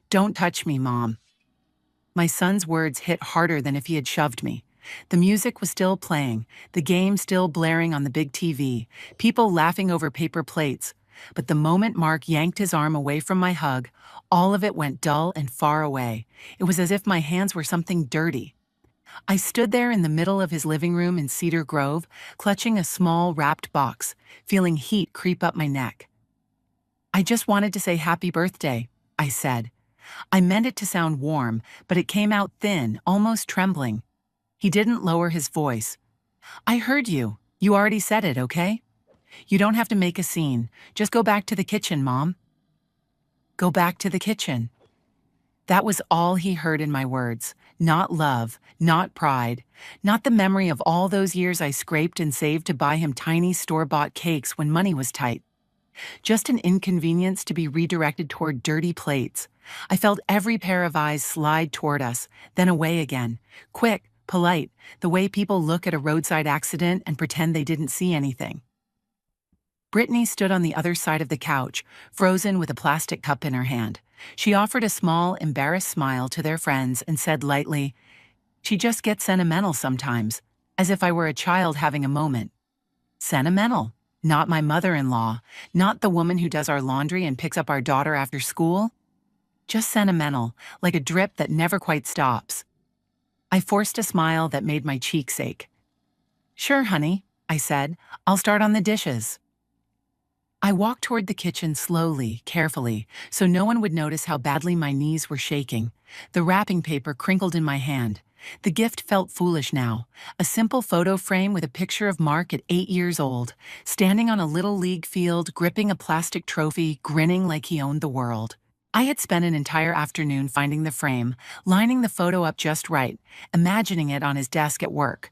Don't touch me, Mom. My son's words hit harder than if he had shoved me. The music was still playing, the game still blaring on the big TV, people laughing over paper plates. But the moment Mark yanked his arm away from my hug, all of it went dull and far away. It was as if my hands were something dirty. I stood there in the middle of his living room in Cedar Grove, clutching a small wrapped box, feeling heat creep up my neck. I just wanted to say happy birthday, I said. I meant it to sound warm, but it came out thin, almost trembling. He didn't lower his voice. I heard you. You already said it, okay? You don't have to make a scene. Just go back to the kitchen, Mom. Go back to the kitchen. That was all he heard in my words. Not love, not pride, not the memory of all those years I scraped and saved to buy him tiny store-bought cakes when money was tight. Just an inconvenience to be redirected toward dirty plates. I felt every pair of eyes slide toward us, then away again. Quick, polite, the way people look at a roadside accident and pretend they didn't see anything. Brittany stood on the other side of the couch, frozen with a plastic cup in her hand. She offered a small, embarrassed smile to their friends and said lightly, "She just gets sentimental sometimes," as if I were a child having a moment. Sentimental? Not my mother-in-law, not the woman who does our laundry and picks up our daughter after school. Just sentimental, like a drip that never quite stops. I forced a smile that made my cheeks ache. "Sure, honey," I said. "I'll start on the dishes." I walked toward the kitchen slowly, carefully, so no one would notice how badly my knees were shaking. The wrapping paper crinkled in my hand. The gift felt foolish now. A simple photo frame with a picture of Mark at 8 years old, standing on a little league field, gripping a plastic trophy, grinning like he owned the world. I had spent an entire afternoon finding the frame, lining the photo up just right, imagining it on his desk at work.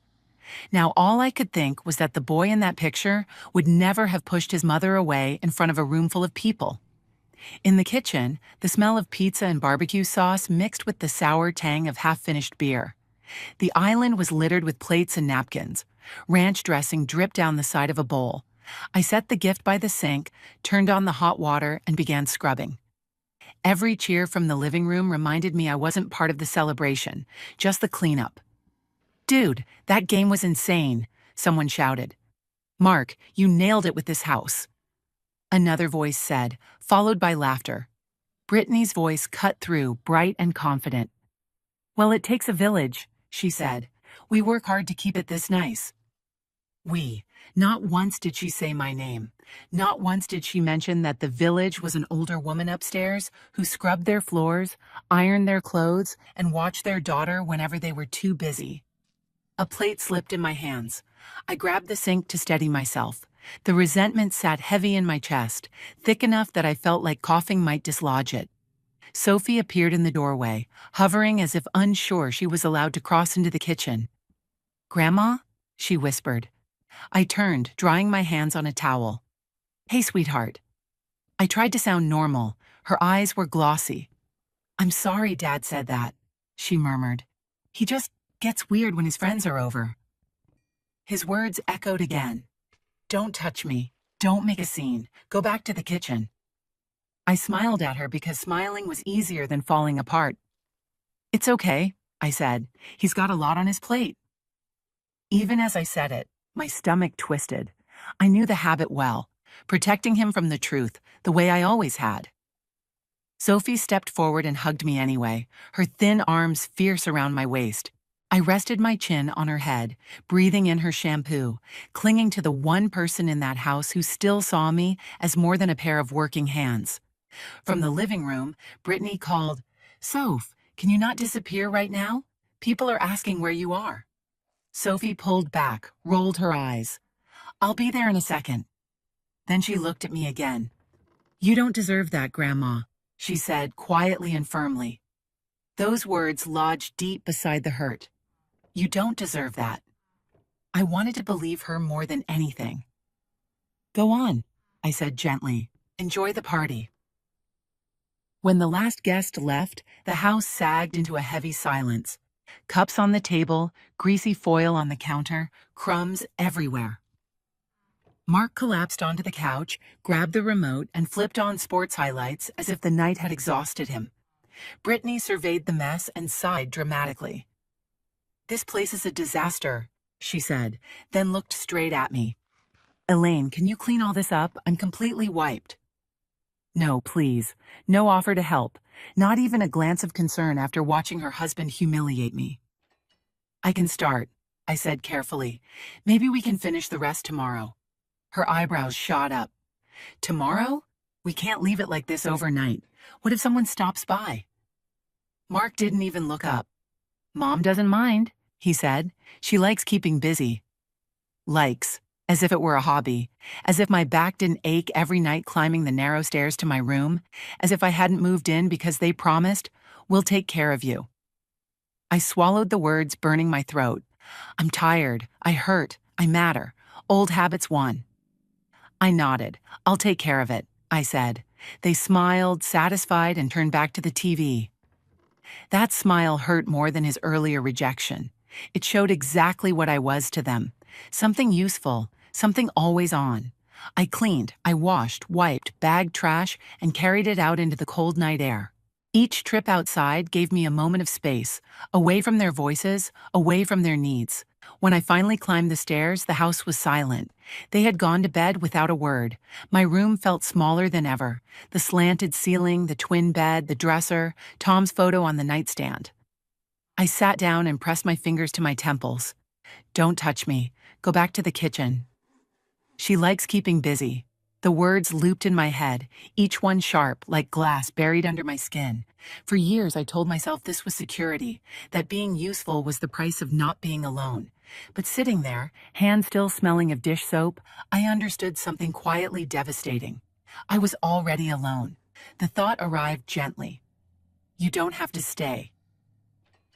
Now all I could think was that the boy in that picture would never have pushed his mother away in front of a room full of people. In the kitchen, the smell of pizza and barbecue sauce mixed with the sour tang of half-finished beer. The island was littered with plates and napkins. Ranch dressing dripped down the side of a bowl. I set the gift by the sink, turned on the hot water, and began scrubbing. Every cheer from the living room reminded me I wasn't part of the celebration, just the cleanup. "Dude, that game was insane," someone shouted. "Mark, you nailed it with this house," another voice said, followed by laughter. Brittany's voice cut through, bright and confident. "Well, it takes a village," she said. "We work hard to keep it this nice." We. Not once did she say my name. Not once did she mention that the village was an older woman upstairs who scrubbed their floors, ironed their clothes, and watched their daughter whenever they were too busy. A plate slipped in my hands. I grabbed the sink to steady myself. The resentment sat heavy in my chest, thick enough that I felt like coughing might dislodge it. Sophie appeared in the doorway, hovering as if unsure she was allowed to cross into the kitchen. "Grandma?" she whispered. I turned, drying my hands on a towel. "Hey, sweetheart." I tried to sound normal. Her eyes were glossy. "I'm sorry Dad said that," she murmured. "He just gets weird when his friends are over." His words echoed again. "Don't touch me. Don't make a scene. Go back to the kitchen." I smiled at her because smiling was easier than falling apart. "It's okay," I said. "He's got a lot on his plate." Even as I said it, my stomach twisted. I knew the habit well, protecting him from the truth, the way I always had. Sophie stepped forward and hugged me anyway, her thin arms fierce around my waist. I rested my chin on her head, breathing in her shampoo, clinging to the one person in that house who still saw me as more than a pair of working hands. From the living room, Brittany called, "Soph, can you not disappear right now? People are asking where you are." Sophie pulled back, rolled her eyes. "I'll be there in a second." Then she looked at me again. "You don't deserve that, Grandma," she said quietly and firmly. Those words lodged deep beside the hurt. "You don't deserve that." I wanted to believe her more than anything. "Go on," I said gently. "Enjoy the party." When the last guest left, the house sagged into a heavy silence. Cups on the table, greasy foil on the counter, crumbs everywhere. Mark collapsed onto the couch, grabbed the remote, and flipped on sports highlights as if the night had exhausted him. Brittany surveyed the mess and sighed dramatically. "This place is a disaster," she said, then looked straight at me. "Elaine, can you clean all this up? I'm completely wiped." No, please. No offer to help. Not even a glance of concern after watching her husband humiliate me. "I can start," I said carefully. "Maybe we can finish the rest tomorrow." Her eyebrows shot up. "Tomorrow? We can't leave it like this overnight. What if someone stops by?" Mark didn't even look up. "Mom doesn't mind," he said. "She likes keeping busy." Likes. As if it were a hobby. As if my back didn't ache every night climbing the narrow stairs to my room. As if I hadn't moved in because they promised, "We'll take care of you." I swallowed the words burning my throat. I'm tired. I hurt. I matter. Old habits won. I nodded. "I'll take care of it," I said. They smiled, satisfied, and turned back to the TV. That smile hurt more than his earlier rejection. It showed exactly what I was to them. Something useful, something always on. I cleaned, I washed, wiped, bagged trash, and carried it out into the cold night air. Each trip outside gave me a moment of space, away from their voices, away from their needs. When I finally climbed the stairs, the house was silent. They had gone to bed without a word. My room felt smaller than ever. The slanted ceiling, the twin bed, the dresser, Tom's photo on the nightstand. I sat down and pressed my fingers to my temples. "Don't touch me. Go back to the kitchen." She likes keeping busy. The words looped in my head, each one sharp, like glass buried under my skin. For years I told myself this was security, that being useful was the price of not being alone. But sitting there, hands still smelling of dish soap, I understood something quietly devastating. I was already alone. The thought arrived gently. "You don't have to stay."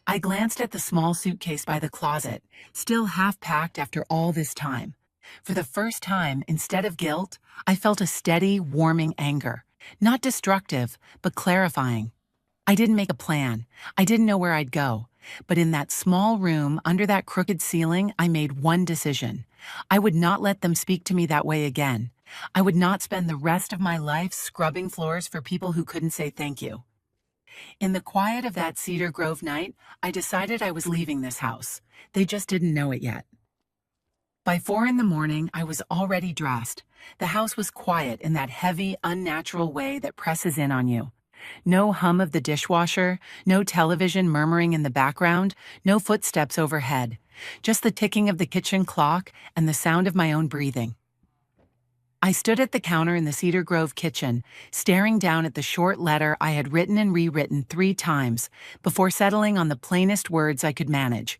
I glanced at the small suitcase by the closet, still half-packed after all this time. For the first time, instead of guilt, I felt a steady, warming anger. Not destructive, but clarifying. I didn't make a plan. I didn't know where I'd go. But in that small room, under that crooked ceiling, I made one decision. I would not let them speak to me that way again. I would not spend the rest of my life scrubbing floors for people who couldn't say thank you. In the quiet of that Cedar Grove night, I decided I was leaving this house. They just didn't know it yet. By 4 in the morning, I was already dressed. The house was quiet in that heavy, unnatural way that presses in on you. No hum of the dishwasher, no television murmuring in the background, no footsteps overhead. Just the ticking of the kitchen clock and the sound of my own breathing. I stood at the counter in the Cedar Grove kitchen, staring down at the short letter I had written and rewritten 3 times before settling on the plainest words I could manage.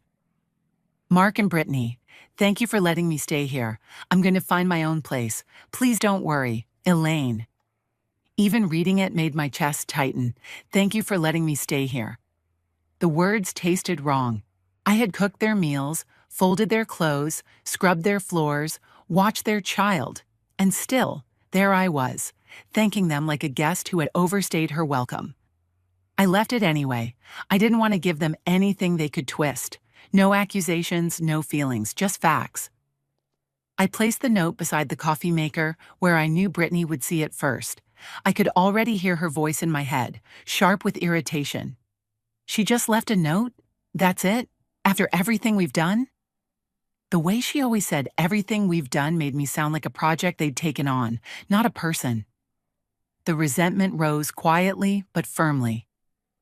"Mark and Brittany, thank you for letting me stay here. I'm going to find my own place. Please don't worry. Elaine." Even reading it made my chest tighten. "Thank you for letting me stay here." The words tasted wrong. I had cooked their meals, folded their clothes, scrubbed their floors, watched their child, and still, there I was, thanking them like a guest who had overstayed her welcome. I left it anyway. I didn't want to give them anything they could twist. No accusations, no feelings, just facts. I placed the note beside the coffee maker, where I knew Brittany would see it first. I could already hear her voice in my head, sharp with irritation. "She just left a note? That's it? After everything we've done?" The way she always said everything we've done made me sound like a project they'd taken on, not a person. The resentment rose quietly but firmly.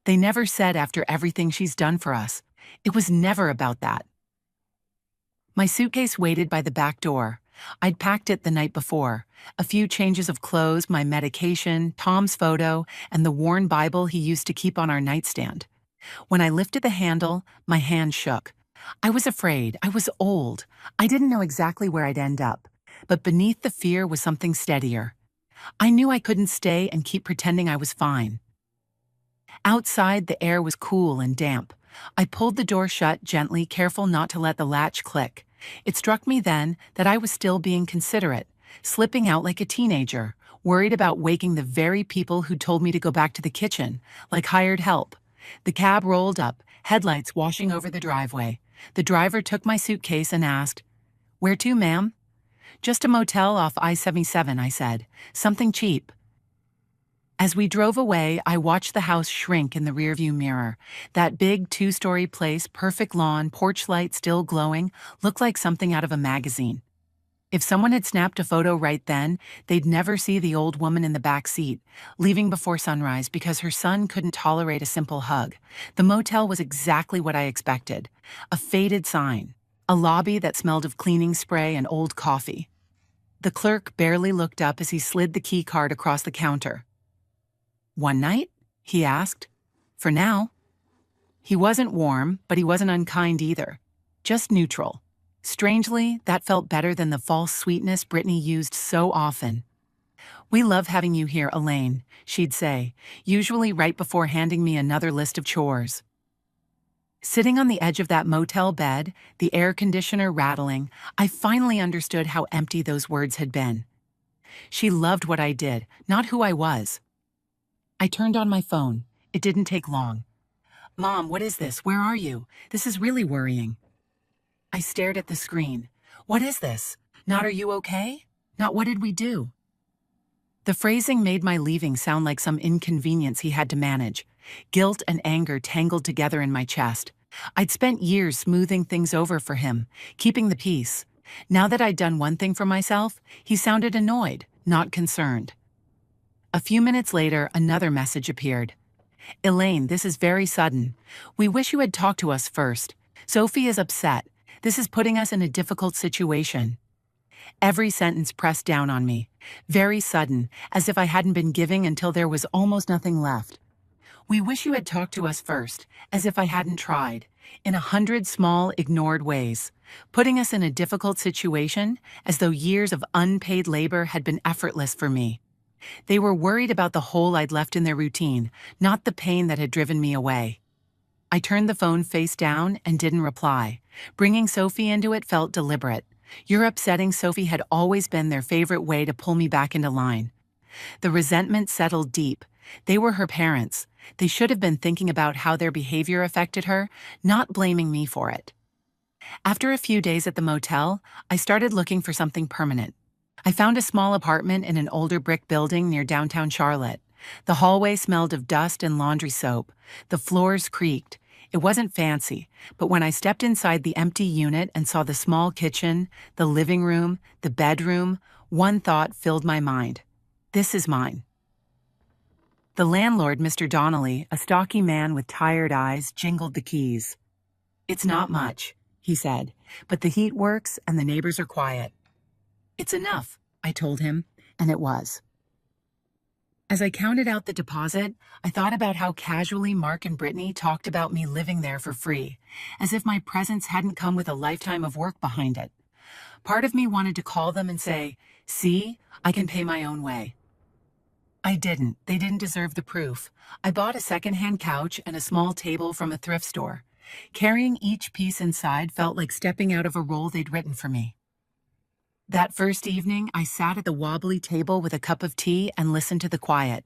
They never said after everything she's done for us. It was never about that. My suitcase waited by the back door. I'd packed it the night before. A few changes of clothes, my medication, Tom's photo, and the worn Bible he used to keep on our nightstand. When I lifted the handle, my hand shook. I was afraid. I was old. I didn't know exactly where I'd end up. But beneath the fear was something steadier. I knew I couldn't stay and keep pretending I was fine. Outside, the air was cool and damp. I pulled the door shut gently, careful not to let the latch click. It struck me then that I was still being considerate, slipping out like a teenager, worried about waking the very people who told me to go back to the kitchen, like hired help. The cab rolled up, headlights washing over the driveway. The driver took my suitcase and asked, "Where to, ma'am?" "Just a motel off I-77, I said. "Something cheap." As we drove away, I watched the house shrink in the rearview mirror. That big two-story place, perfect lawn, porch light still glowing, looked like something out of a magazine. If someone had snapped a photo right then, they'd never see the old woman in the back seat, leaving before sunrise because her son couldn't tolerate a simple hug. The motel was exactly what I expected. A faded sign. A lobby that smelled of cleaning spray and old coffee. The clerk barely looked up as he slid the key card across the counter. "One night?" he asked. "For now." He wasn't warm, but he wasn't unkind either. Just neutral. Strangely, that felt better than the false sweetness Brittany used so often. "We love having you here, Elaine," she'd say, usually right before handing me another list of chores. Sitting on the edge of that motel bed, the air conditioner rattling, I finally understood how empty those words had been. She loved what I did, not who I was. I turned on my phone. It didn't take long. "Mom, what is this? Where are you? This is really worrying." I stared at the screen. "What is this? Not 'are you okay?' Not 'what did we do?'" The phrasing made my leaving sound like some inconvenience he had to manage. Guilt and anger tangled together in my chest. I'd spent years smoothing things over for him, keeping the peace. Now that I'd done one thing for myself, he sounded annoyed, not concerned. A few minutes later, another message appeared. "Elaine, this is very sudden. We wish you had talked to us first. Sophie is upset. This is putting us in a difficult situation." Every sentence pressed down on me. Very sudden, as if I hadn't been giving until there was almost nothing left. "We wish you had talked to us first," as if I hadn't tried. In 100 small, ignored ways. Putting us in a difficult situation, as though years of unpaid labor had been effortless for me. They were worried about the hole I'd left in their routine, not the pain that had driven me away. I turned the phone face down and didn't reply. Bringing Sophie into it felt deliberate. Your upsetting Sophie had always been their favorite way to pull me back into line. The resentment settled deep. They were her parents. They should have been thinking about how their behavior affected her, not blaming me for it. After a few days at the motel, I started looking for something permanent. I found a small apartment in an older brick building near downtown Charlotte. The hallway smelled of dust and laundry soap. The floors creaked. It wasn't fancy, but when I stepped inside the empty unit and saw the small kitchen, the living room, the bedroom, one thought filled my mind. This is mine. The landlord, Mr. Donnelly, a stocky man with tired eyes, jingled the keys. "It's not much," he said, "but the heat works and the neighbors are quiet." "It's enough," I told him, and it was. As I counted out the deposit, I thought about how casually Mark and Brittany talked about me living there for free, as if my presence hadn't come with a lifetime of work behind it. Part of me wanted to call them and say, "See, I can pay my own way." I didn't. They didn't deserve the proof. I bought a secondhand couch and a small table from a thrift store. Carrying each piece inside felt like stepping out of a role they'd written for me. That first evening, I sat at the wobbly table with a cup of tea and listened to the quiet.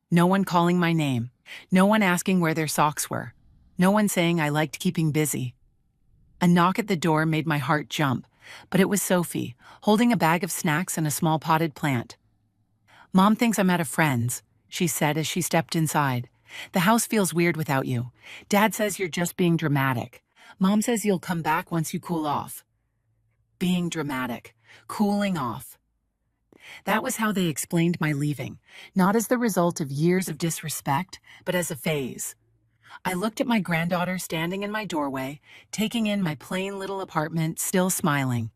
No one calling my name. No one asking where their socks were. No one saying I liked keeping busy. A knock at the door made my heart jump, but it was Sophie, holding a bag of snacks and a small potted plant. "Mom thinks I'm at a friend's," she said as she stepped inside. "The house feels weird without you. Dad says you're just being dramatic. Mom says you'll come back once you cool off." Being dramatic. Cooling off. That was how they explained my leaving, not as the result of years of disrespect, but as a phase. I looked at my granddaughter standing in my doorway, taking in my plain little apartment, still smiling.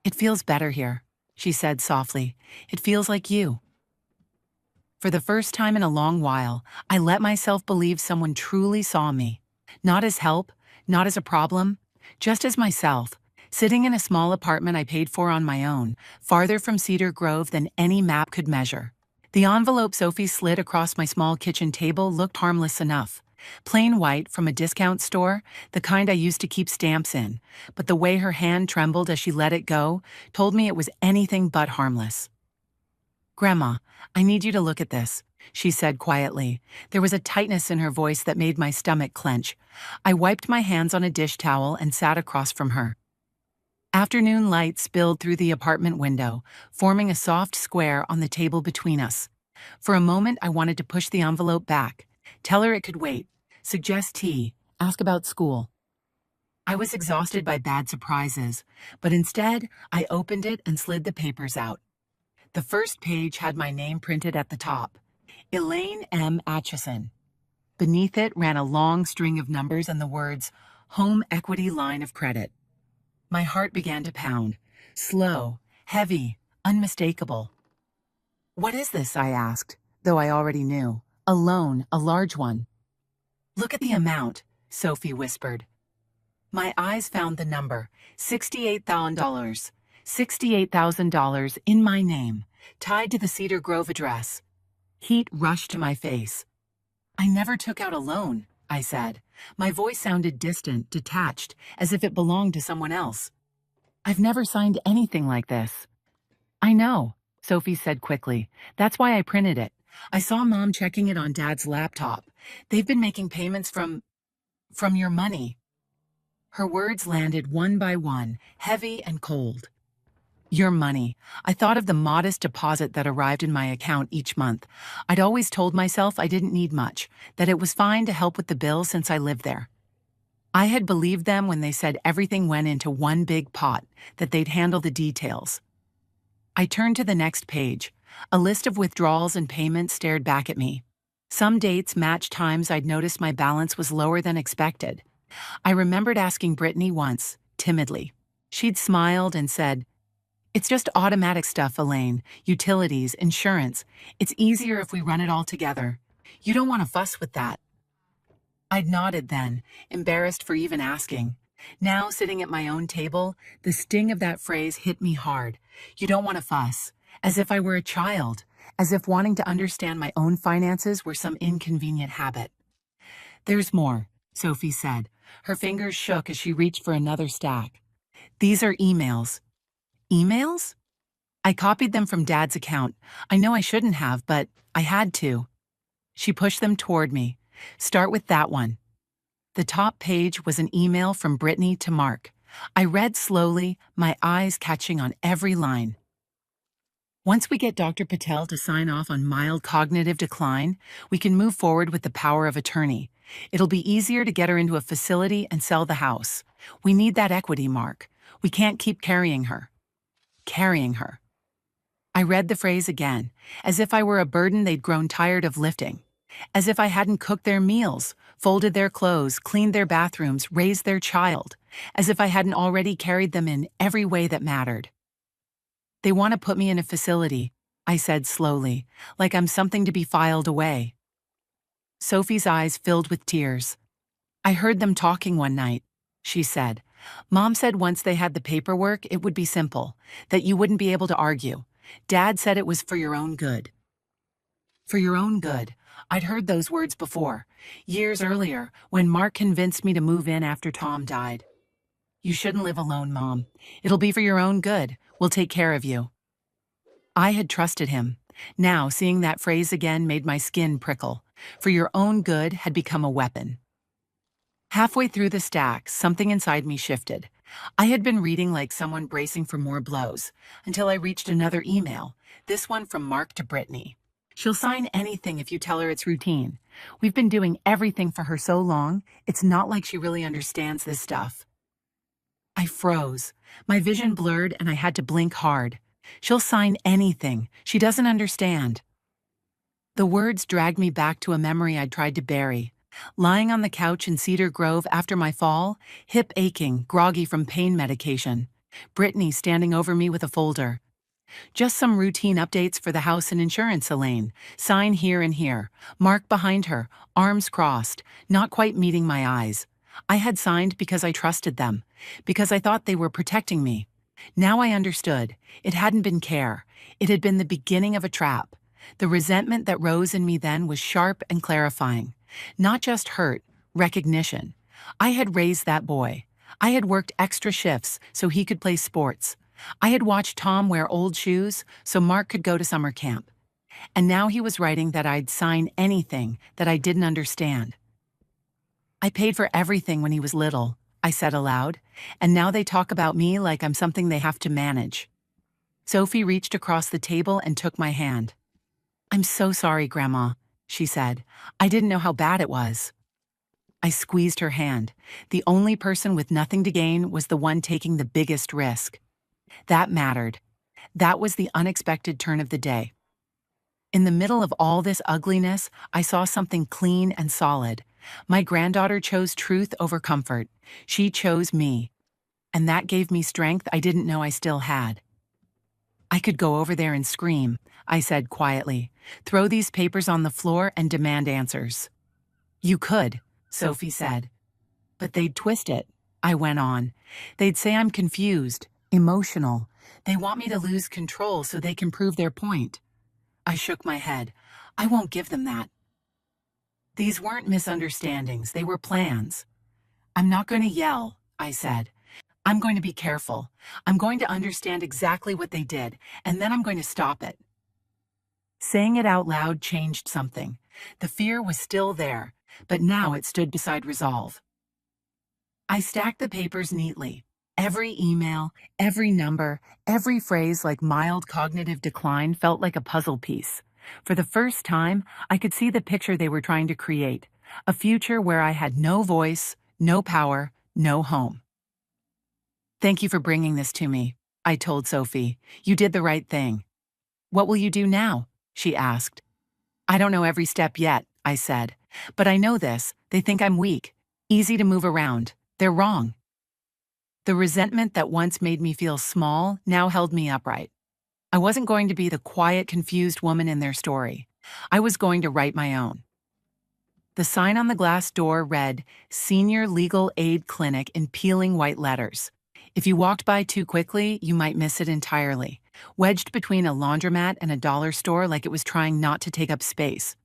"It feels better here," she said softly. "It feels like you." For the first time in a long while, I let myself believe someone truly saw me. Not as help, not as a problem, just as myself. Sitting in a small apartment I paid for on my own, farther from Cedar Grove than any map could measure. The envelope Sophie slid across my small kitchen table looked harmless enough. Plain white from a discount store, the kind I used to keep stamps in, but the way her hand trembled as she let it go told me it was anything but harmless. "Grandma, I need you to look at this," she said quietly. There was a tightness in her voice that made my stomach clench. I wiped my hands on a dish towel and sat across from her. Afternoon light spilled through the apartment window, forming a soft square on the table between us. For a moment, I wanted to push the envelope back, tell her it could wait, suggest tea, ask about school. I was exhausted by bad surprises, but instead, I opened it and slid the papers out. The first page had my name printed at the top, Elaine M. Atchison. Beneath it ran a long string of numbers and the words, Home Equity Line of Credit. My heart began to pound, slow, heavy, unmistakable. What is this? I asked, though I already knew. A loan, a large one. Look at the amount, Sophie whispered. My eyes found the number, $68,000. $68,000 in my name, tied to the Cedar Grove address. Heat rushed to my face. I never took out a loan, I said. My voice sounded distant, detached, as if it belonged to someone else. I've never signed anything like this. I know, Sophie said quickly. That's why I printed it. I saw Mom checking it on Dad's laptop. They've been making payments from your money. Her words landed one by one, heavy and cold. Your money. I thought of the modest deposit that arrived in my account each month. I'd always told myself I didn't need much, that it was fine to help with the bill since I lived there. I had believed them when they said everything went into one big pot, that they'd handle the details. I turned to the next page. A list of withdrawals and payments stared back at me. Some dates matched times I'd noticed my balance was lower than expected. I remembered asking Brittany once, timidly. She'd smiled and said, It's just automatic stuff, Elaine. Utilities, insurance. It's easier if we run it all together. You don't want to fuss with that. I'd nodded then, embarrassed for even asking. Now, sitting at my own table, the sting of that phrase hit me hard. You don't want to fuss. As if I were a child. As if wanting to understand my own finances were some inconvenient habit. There's more, Sophie said. Her fingers shook as she reached for another stack. These are emails. Emails? I copied them from Dad's account. I know I shouldn't have, but I had to. She pushed them toward me. Start with that one. The top page was an email from Brittany to Mark. I read slowly, my eyes catching on every line. Once we get Dr. Patel to sign off on mild cognitive decline, we can move forward with the power of attorney. It'll be easier to get her into a facility and sell the house. We need that equity, Mark. We can't keep carrying her. Carrying her. I read the phrase again, as if I were a burden they'd grown tired of lifting. As if I hadn't cooked their meals, folded their clothes, cleaned their bathrooms, raised their child. As if I hadn't already carried them in every way that mattered. They want to put me in a facility, I said slowly, like I'm something to be filed away. Sophie's eyes filled with tears. I heard them talking one night, she said. Mom said once they had the paperwork, it would be simple, that you wouldn't be able to argue. Dad said it was for your own good. For your own good. I'd heard those words before, years earlier, when Mark convinced me to move in after Tom died. You shouldn't live alone, Mom. It'll be for your own good. We'll take care of you. I had trusted him. Now, seeing that phrase again made my skin prickle. For your own good had become a weapon. Halfway through the stack, something inside me shifted. I had been reading like someone bracing for more blows, until I reached another email, this one from Mark to Brittany. She'll sign anything if you tell her it's routine. We've been doing everything for her so long, it's not like she really understands this stuff. I froze. My vision blurred and I had to blink hard. She'll sign anything. She doesn't understand. The words dragged me back to a memory I'd tried to bury. Lying on the couch in Cedar Grove after my fall, hip aching, groggy from pain medication. Brittany standing over me with a folder. Just some routine updates for the house and insurance, Elaine. Sign here and here. Mark behind her, arms crossed, not quite meeting my eyes. I had signed because I trusted them, because I thought they were protecting me. Now I understood. It hadn't been care. It had been the beginning of a trap. The resentment that rose in me then was sharp and clarifying. Not just hurt, recognition. I had raised that boy. I had worked extra shifts so he could play sports. I had watched Tom wear old shoes so Mark could go to summer camp. And now he was writing that I'd sign anything that I didn't understand. I paid for everything when he was little, I said aloud, and now they talk about me like I'm something they have to manage. Sophie reached across the table and took my hand. I'm so sorry, Grandma, she said. I didn't know how bad it was. I squeezed her hand. The only person with nothing to gain was the one taking the biggest risk. That mattered. That was the unexpected turn of the day. In the middle of all this ugliness, I saw something clean and solid. My granddaughter chose truth over comfort. She chose me. And that gave me strength I didn't know I still had. I could go over there and scream, I said quietly, throw these papers on the floor and demand answers. You could, Sophie said. But they'd twist it, I went on. They'd say I'm confused, emotional. They want me to lose control so they can prove their point. I shook my head. I won't give them that. These weren't misunderstandings, they were plans. I'm not going to yell, I said. I'm going to be careful. I'm going to understand exactly what they did, and then I'm going to stop it. Saying it out loud changed something. The fear was still there, but now it stood beside resolve. I stacked the papers neatly. Every email, every number, every phrase like mild cognitive decline felt like a puzzle piece. For the first time, I could see the picture they were trying to create, a future where I had no voice, no power, no home. Thank you for bringing this to me, I told Sophie. You did the right thing. What will you do now? She asked. I don't know every step yet, I said. But I know this. They think I'm weak, easy to move around. They're wrong. The resentment that once made me feel small now held me upright. I wasn't going to be the quiet, confused woman in their story. I was going to write my own. The sign on the glass door read, Senior Legal Aid Clinic in peeling white letters. If you walked by too quickly, you might miss it entirely, wedged between a laundromat and a dollar store like it was trying not to take up space.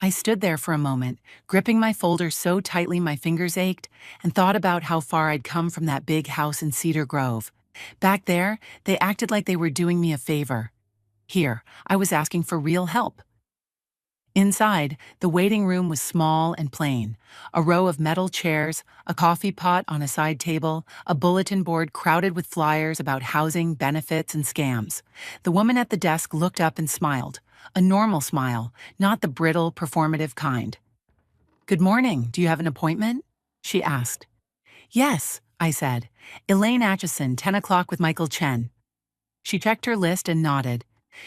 I stood there for a moment, gripping my folder so tightly my fingers ached, and thought about how far I'd come from that big house in Cedar Grove. Back there, they acted like they were doing me a favor. Here, I was asking for real help. Inside, the waiting room was small and plain. A row of metal chairs, a coffee pot on a side table, a bulletin board crowded with flyers about housing, benefits, and scams. The woman at the desk looked up and smiled. A normal smile, not the brittle, performative kind. Good morning, do you have an appointment? She asked. Yes, I said. Elaine Atchison, 10 o'clock with Michael Chen. She checked her list and nodded.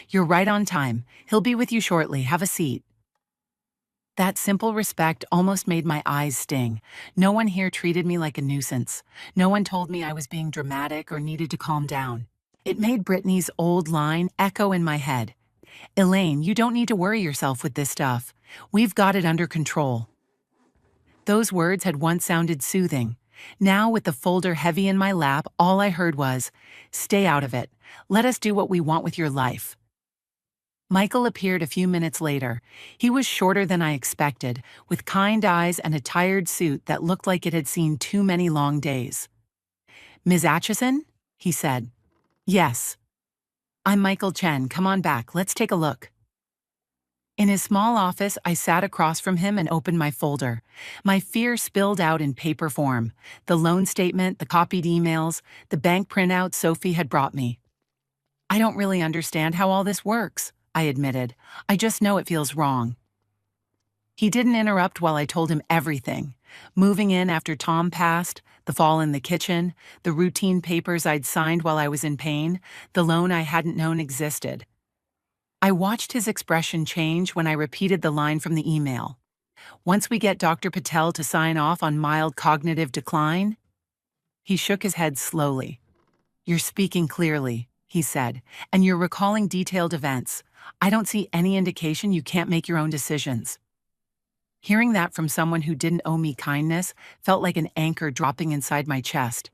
You're right on time. He'll be with you shortly. Have a seat. That simple respect almost made my eyes sting. No one here treated me like a nuisance. No one told me I was being dramatic or needed to calm down. It made Brittany's old line echo in my head. Elaine, you don't need to worry yourself with this stuff. We've got it under control. Those words had once sounded soothing. Now, with the folder heavy in my lap, all I heard was, stay out of it. Let us do what we want with your life. Michael appeared a few minutes later. He was shorter than I expected, with kind eyes and a tired suit that looked like it had seen too many long days. Ms. Atchison? He said. Yes. I'm Michael Chen. Come on back. Let's take a look. In his small office, I sat across from him and opened my folder. My fear spilled out in paper form. The loan statement, the copied emails, the bank printout Sophie had brought me. I don't really understand how all this works, I admitted. I just know it feels wrong. He didn't interrupt while I told him everything. Moving in after Tom passed, the fall in the kitchen, the routine papers I'd signed while I was in pain, the loan I hadn't known existed. I watched his expression change when I repeated the line from the email. Once we get Dr. Patel to sign off on mild cognitive decline? He shook his head slowly. You're speaking clearly, he said, and you're recalling detailed events. I don't see any indication you can't make your own decisions. Hearing that from someone who didn't owe me kindness felt like an anchor dropping inside my chest.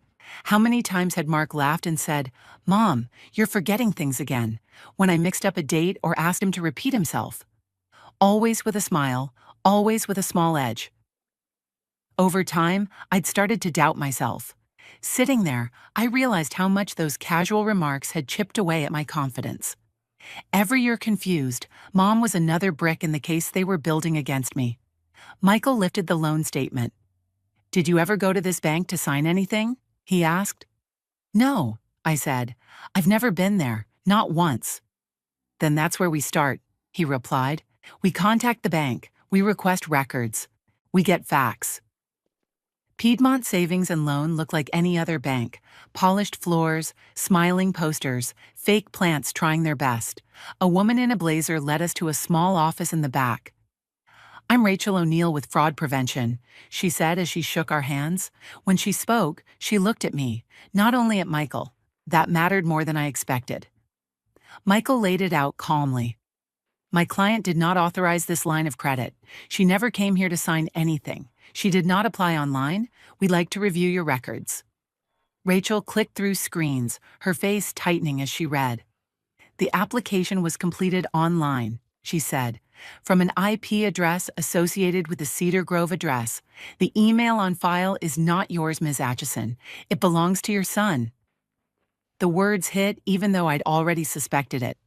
How many times had Mark laughed and said, Mom, you're forgetting things again, when I mixed up a date or asked him to repeat himself? Always with a smile, always with a small edge. Over time, I'd started to doubt myself. Sitting there, I realized how much those casual remarks had chipped away at my confidence. Every year confused, Mom was another brick in the case they were building against me. Michael lifted the loan statement. Did you ever go to this bank to sign anything? He asked. No, I said. I've never been there, not once. Then that's where we start. he replied. We contact the bank. We request records. We get facts. Piedmont Savings and Loan looked like any other bank. Polished floors, smiling posters, fake plants trying their best. A woman in a blazer led us to a small office in the back. I'm Rachel O'Neill with Fraud Prevention, she said as she shook our hands. When she spoke, she looked at me, not only at Michael. That mattered more than I expected. Michael laid it out calmly. My client did not authorize this line of credit. She never came here to sign anything. She did not apply online. We'd like to review your records. Rachel clicked through screens, her face tightening as she read. The application was completed online, she said, from an IP address associated with the Cedar Grove address. The email on file is not yours, Ms. Atchison. It belongs to your son. The words hit even though I'd already suspected it.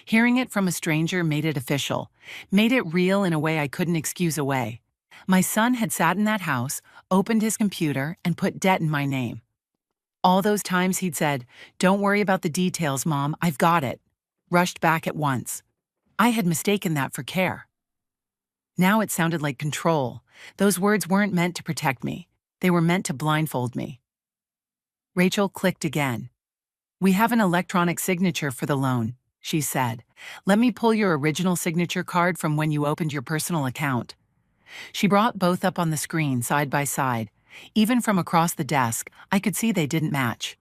Hearing it from a stranger made it official, made it real in a way I couldn't excuse away. My son had sat in that house, opened his computer, and put debt in my name. All those times he'd said, "Don't worry about the details, Mom, I've got it," rushed back at once. I had mistaken that for care. Now it sounded like control. Those words weren't meant to protect me. They were meant to blindfold me. Rachel clicked again. We have an electronic signature for the loan, she said. Let me pull your original signature card from when you opened your personal account. She brought both up on the screen side by side. Even from across the desk, I could see they didn't match.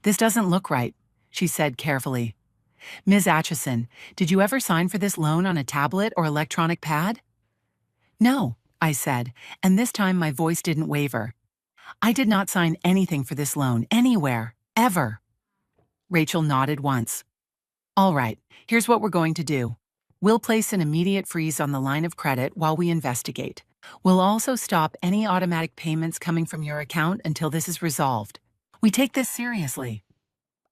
This doesn't look right, she said carefully. Ms. Atchison, did you ever sign for this loan on a tablet or electronic pad? No, I said, and this time my voice didn't waver. I did not sign anything for this loan anywhere, ever. Rachel nodded once. All right, here's what we're going to do. We'll place an immediate freeze on the line of credit while we investigate. We'll also stop any automatic payments coming from your account until this is resolved. We take this seriously.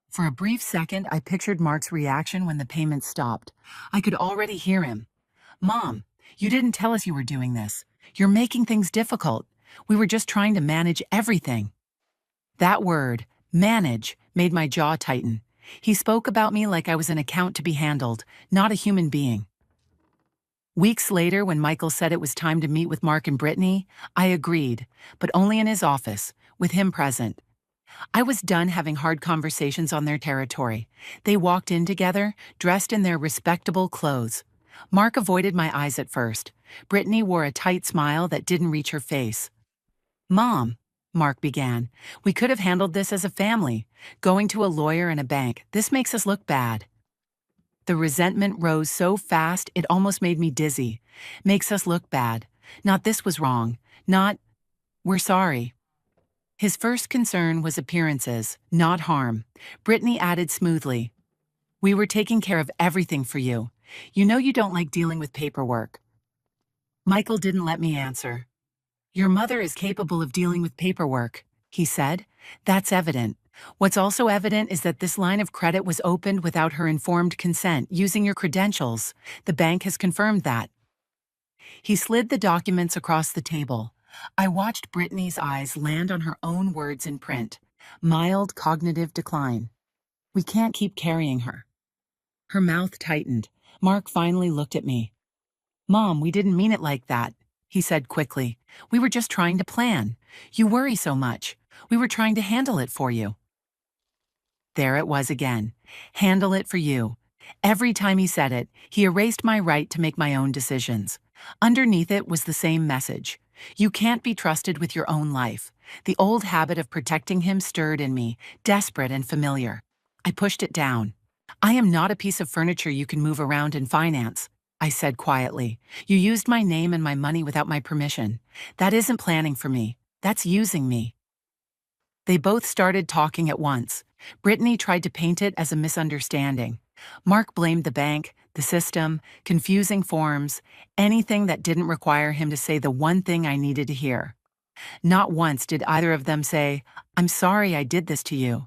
For a brief second, I pictured Mark's reaction when the payments stopped. I could already hear him. Mom, you didn't tell us you were doing this. You're making things difficult. We were just trying to manage everything. That word, manage, made my jaw tighten. He spoke about me like I was an account to be handled, not a human being. Weeks later, when Michael said it was time to meet with Mark and Brittany, I agreed, but only in his office, with him present. I was done having hard conversations on their territory. They walked in together, dressed in their respectable clothes. Mark avoided my eyes at first. Brittany wore a tight smile that didn't reach her face. Mom, Mark began, we could have handled this as a family. Going to a lawyer and a bank, this makes us look bad. The resentment rose so fast it almost made me dizzy. Makes us look bad. Not this was wrong. Not, we're sorry. His first concern was appearances, not harm. Brittany added smoothly, we were taking care of everything for you. You know you don't like dealing with paperwork. Michael didn't let me answer. Your mother is capable of dealing with paperwork, he said. That's evident. What's also evident is that this line of credit was opened without her informed consent, using your credentials. The bank has confirmed that. He slid the documents across the table. I watched Brittany's eyes land on her own words in print. Mild cognitive decline. We can't keep carrying her. Her mouth tightened. Mark finally looked at me. Mom, we didn't mean it like that, he said quickly. We were just trying to plan. You worry so much. We were trying to handle it for you. There it was again. Handle it for you. Every time he said it, he erased my right to make my own decisions. Underneath it was the same message. You can't be trusted with your own life. The old habit of protecting him stirred in me, desperate and familiar. I pushed it down. I am not a piece of furniture you can move around and finance, I said quietly. You used my name and my money without my permission. That isn't planning for me. That's using me. They both started talking at once. Brittany tried to paint it as a misunderstanding. Mark blamed the bank, the system, confusing forms, anything that didn't require him to say the one thing I needed to hear. Not once did either of them say, I'm sorry I did this to you.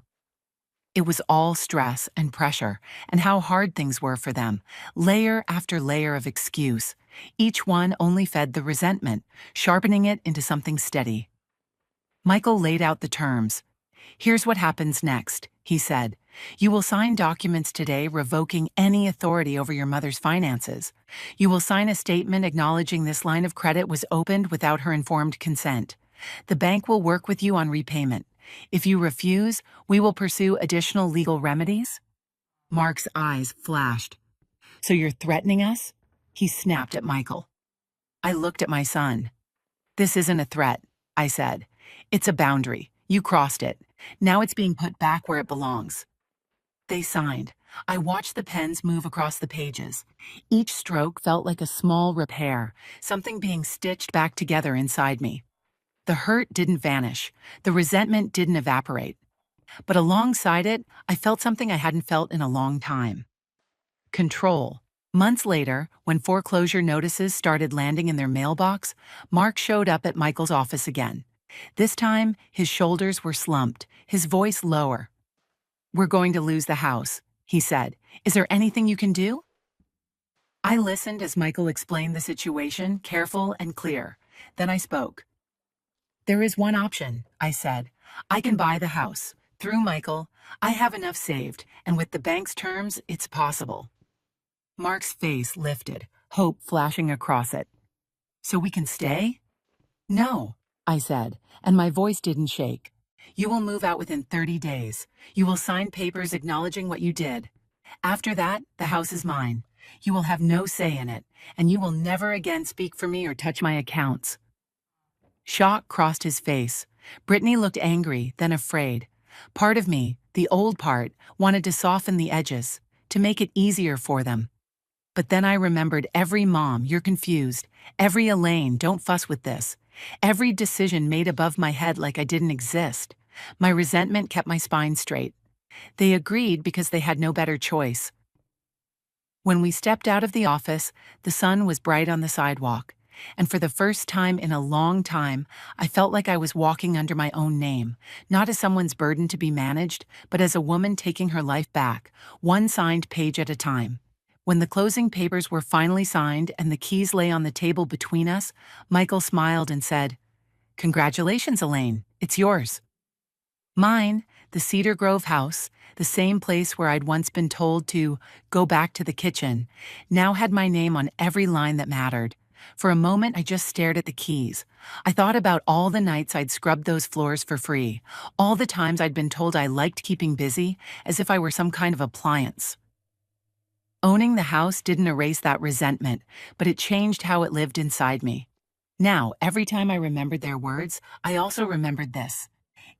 It was all stress and pressure, and how hard things were for them, layer after layer of excuse. Each one only fed the resentment, sharpening it into something steady. Michael laid out the terms. Here's what happens next, he said. You will sign documents today revoking any authority over your mother's finances. You will sign a statement acknowledging this line of credit was opened without her informed consent. The bank will work with you on repayment. If you refuse, we will pursue additional legal remedies." Mark's eyes flashed. "So you're threatening us?" He snapped at Michael. I looked at my son. "This isn't a threat," I said. "It's a boundary. You crossed it. Now it's being put back where it belongs." They signed. I watched the pens move across the pages. Each stroke felt like a small repair, something being stitched back together inside me. The hurt didn't vanish. The resentment didn't evaporate. But alongside it, I felt something I hadn't felt in a long time. Control. Months later, when foreclosure notices started landing in their mailbox, Mark showed up at Michael's office again. This time, his shoulders were slumped, his voice lower. "We're going to lose the house," he said. "Is there anything you can do?" I listened as Michael explained the situation, careful and clear. Then I spoke. "There is one option," I said. "I can buy the house. Through Michael, I have enough saved, and with the bank's terms, it's possible." Mark's face lifted, hope flashing across it. "So we can stay?" "No," I said, and my voice didn't shake. "You will move out within 30 days. You will sign papers acknowledging what you did. After that, the house is mine. You will have no say in it, and you will never again speak for me or touch my accounts." Shock crossed his face. Brittany looked angry, then afraid. Part of me, the old part, wanted to soften the edges, to make it easier for them. But then I remembered every mom, "You're confused," every Elaine, "Don't fuss with this," every decision made above my head like I didn't exist. My resentment kept my spine straight. They agreed because they had no better choice. When we stepped out of the office, the sun was bright on the sidewalk, and for the first time in a long time, I felt like I was walking under my own name, not as someone's burden to be managed, but as a woman taking her life back, one signed page at a time. When the closing papers were finally signed and the keys lay on the table between us, Michael smiled and said, "Congratulations, Elaine. It's yours." Mine, the Cedar Grove house, the same place where I'd once been told to go back to the kitchen, now had my name on every line that mattered. For a moment, I just stared at the keys. I thought about all the nights I'd scrubbed those floors for free, all the times I'd been told I liked keeping busy, as if I were some kind of appliance. Owning the house didn't erase that resentment, but it changed how it lived inside me. Now, every time I remembered their words, I also remembered this.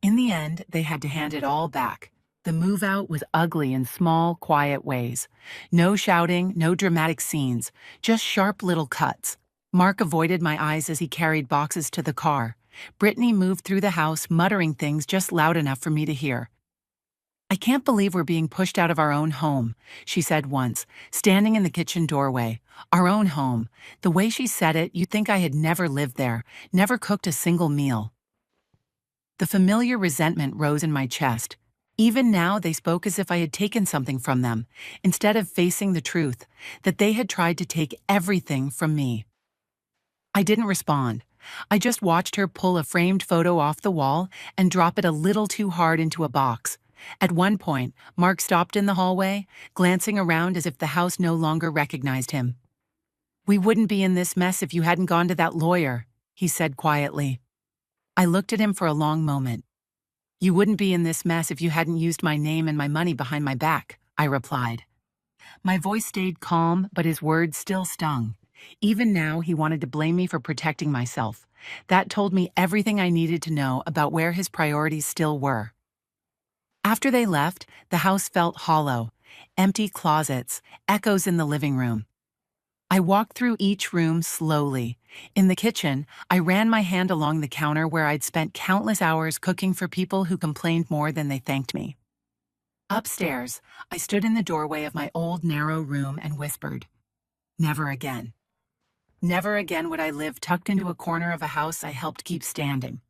In the end, they had to hand it all back. The move-out was ugly in small, quiet ways. No shouting, no dramatic scenes, just sharp little cuts. Mark avoided my eyes as he carried boxes to the car. Brittany moved through the house, muttering things just loud enough for me to hear. "I can't believe we're being pushed out of our own home," she said once, standing in the kitchen doorway. Our own home. The way she said it, you'd think I had never lived there, never cooked a single meal. The familiar resentment rose in my chest. Even now, they spoke as if I had taken something from them, instead of facing the truth, that they had tried to take everything from me. I didn't respond. I just watched her pull a framed photo off the wall and drop it a little too hard into a box. At one point, Mark stopped in the hallway, glancing around as if the house no longer recognized him. "We wouldn't be in this mess if you hadn't gone to that lawyer," he said quietly. I looked at him for a long moment. "You wouldn't be in this mess if you hadn't used my name and my money behind my back," I replied. My voice stayed calm, but his words still stung. Even now, he wanted to blame me for protecting myself. That told me everything I needed to know about where his priorities still were. After they left, the house felt hollow. Empty closets, echoes in the living room. I walked through each room slowly. In the kitchen, I ran my hand along the counter where I'd spent countless hours cooking for people who complained more than they thanked me. Upstairs, I stood in the doorway of my old narrow room and whispered, "Never again." Never again would I live tucked into a corner of a house I helped keep standing.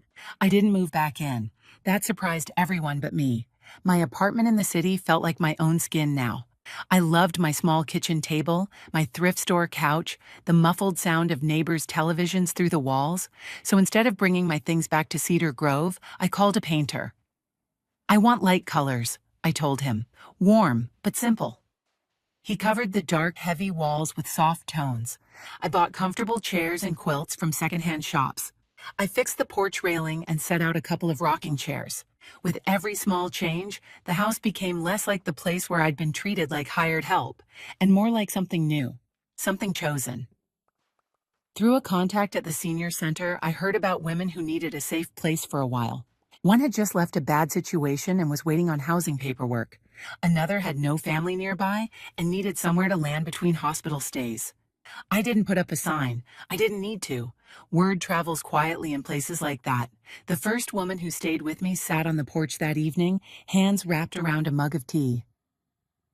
I didn't move back in. That surprised everyone but me. My apartment in the city felt like my own skin now. I loved my small kitchen table, my thrift store couch, the muffled sound of neighbors' televisions through the walls, so instead of bringing my things back to Cedar Grove, I called a painter. "I want light colors," I told him. Warm, but simple. He covered the dark, heavy walls with soft tones. I bought comfortable chairs and quilts from secondhand shops. I fixed the porch railing and set out a couple of rocking chairs. With every small change, the house became less like the place where I'd been treated like hired help, and more like something new, something chosen. Through a contact at the senior center, I heard about women who needed a safe place for a while. One had just left a bad situation and was waiting on housing paperwork. Another had no family nearby and needed somewhere to land between hospital stays. I didn't put up a sign. I didn't need to. Word travels quietly in places like that. The first woman who stayed with me sat on the porch that evening, hands wrapped around a mug of tea.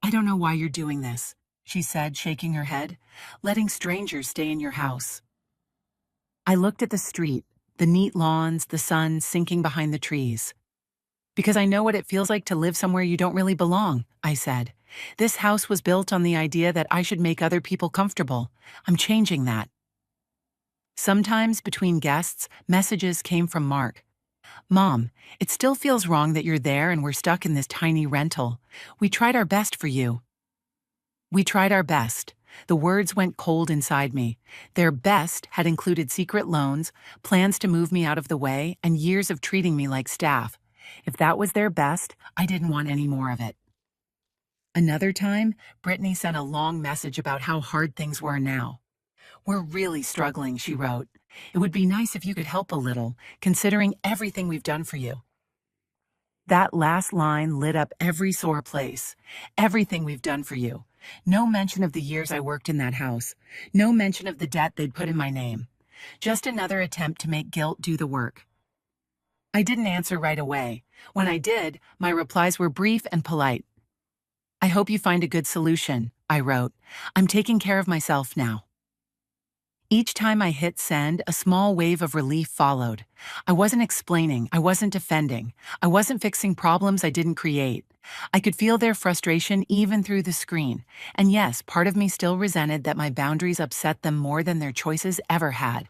"I don't know why you're doing this," she said, shaking her head. "Letting strangers stay in your house." I looked at the street, the neat lawns, the sun sinking behind the trees. "Because I know what it feels like to live somewhere you don't really belong," I said. "This house was built on the idea that I should make other people comfortable. I'm changing that." Sometimes, between guests, messages came from Mark. "Mom, it still feels wrong that you're there and we're stuck in this tiny rental. We tried our best for you." We tried our best. The words went cold inside me. Their best had included secret loans, plans to move me out of the way, and years of treating me like staff. If that was their best, I didn't want any more of it. Another time, Brittany sent a long message about how hard things were now. "We're really struggling," she wrote. "It would be nice if you could help a little, considering everything we've done for you." That last line lit up every sore place. Everything we've done for you. No mention of the years I worked in that house. No mention of the debt they'd put in my name. Just another attempt to make guilt do the work. I didn't answer right away. When I did, my replies were brief and polite. "I hope you find a good solution," I wrote. "I'm taking care of myself now." Each time I hit send, a small wave of relief followed. I wasn't explaining, I wasn't defending, I wasn't fixing problems I didn't create. I could feel their frustration even through the screen. And yes, part of me still resented that my boundaries upset them more than their choices ever had.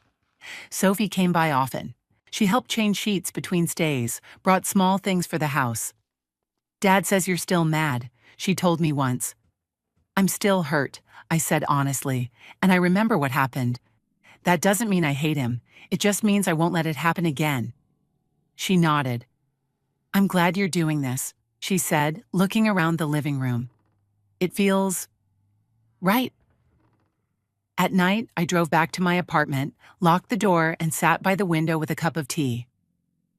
Sophie came by often. She helped change sheets between stays, brought small things for the house. "Dad says you're still mad," she told me once. "I'm still hurt," I said honestly, "and I remember what happened. That doesn't mean I hate him. It just means I won't let it happen again." She nodded. "I'm glad you're doing this," she said, looking around the living room. "It feels right." At night, I drove back to my apartment, locked the door, and sat by the window with a cup of tea.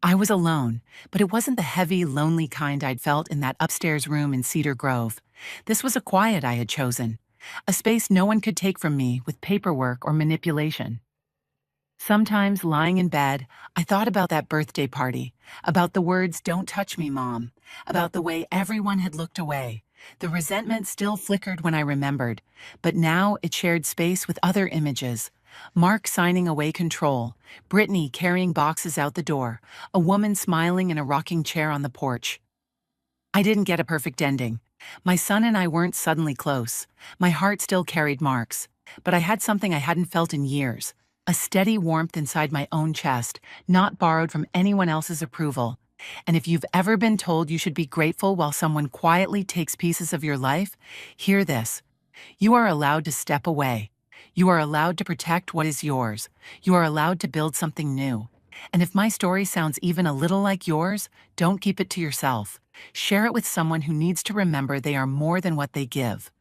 I was alone, but it wasn't the heavy, lonely kind I'd felt in that upstairs room in Cedar Grove. This was a quiet I had chosen, a space no one could take from me with paperwork or manipulation. Sometimes, lying in bed, I thought about that birthday party, about the words, "Don't touch me, Mom," about the way everyone had looked away. The resentment still flickered when I remembered, but now it shared space with other images. Mark signing away control, Brittany carrying boxes out the door, a woman smiling in a rocking chair on the porch. I didn't get a perfect ending. My son and I weren't suddenly close. My heart still carried Mark's, but I had something I hadn't felt in years. A steady warmth inside my own chest, not borrowed from anyone else's approval. And if you've ever been told you should be grateful while someone quietly takes pieces of your life, hear this. You are allowed to step away. You are allowed to protect what is yours. You are allowed to build something new. And if my story sounds even a little like yours, don't keep it to yourself. Share it with someone who needs to remember they are more than what they give.